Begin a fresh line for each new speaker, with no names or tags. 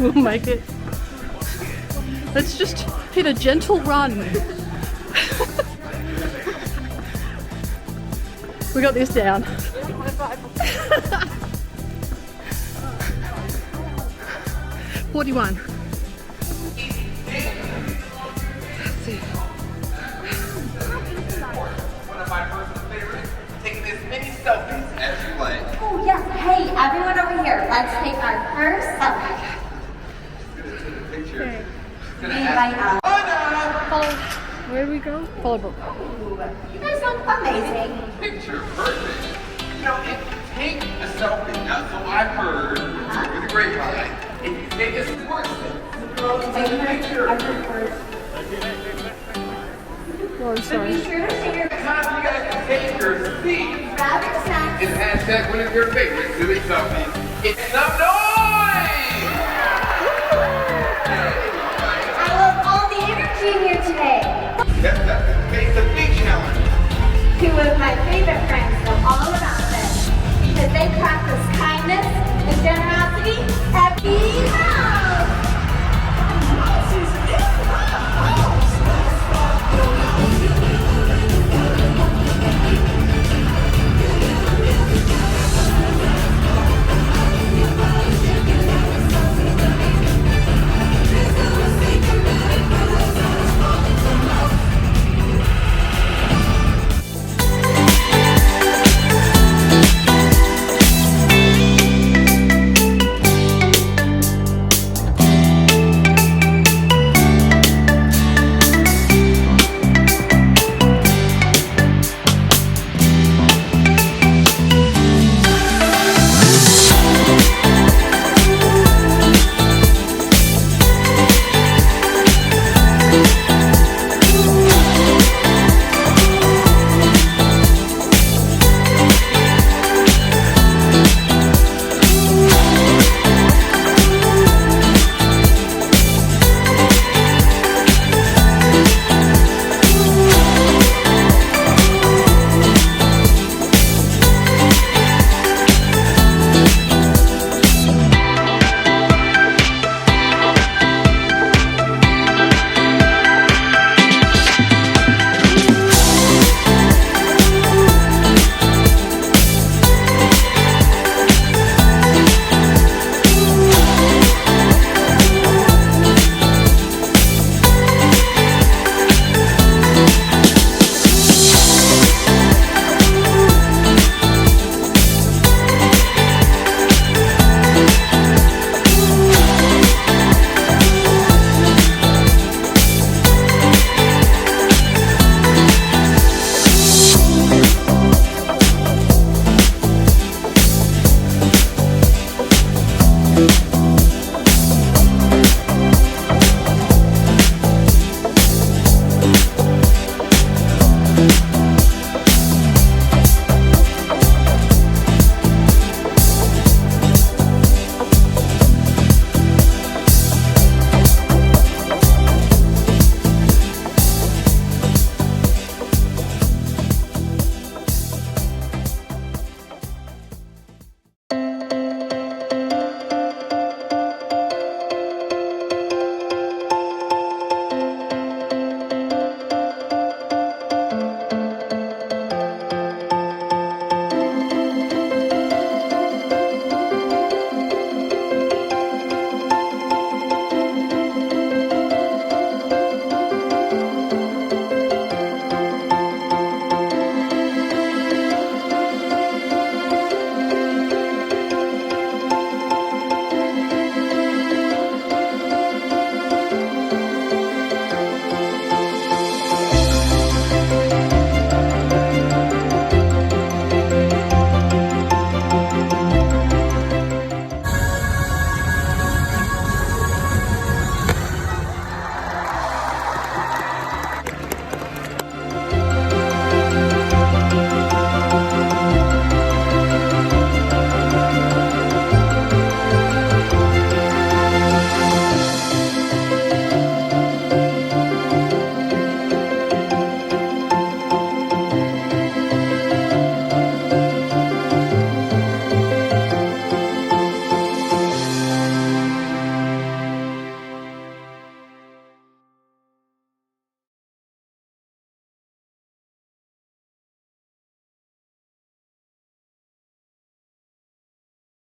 We'll make it. Let's just hit a gentle run. We got this down. 41.
One of my personal favorites, taking as many selfies as you like.
Oh yes, hey, everyone over here, let's take our first selfie.
Picture.
Invite out.
Follow. Where do we go? Follow Brooke.
You guys look amazing.
Picture, perfect. You know, if you take a selfie, now, so I've heard through the grapevine, if you take a sports take a picture.
I've heard first.
Oh, I'm
But
sorry.
be sure to share your
Time you guys can take your seat
grab your snacks.
and hashtag one of your favorites doing selfies. It's not no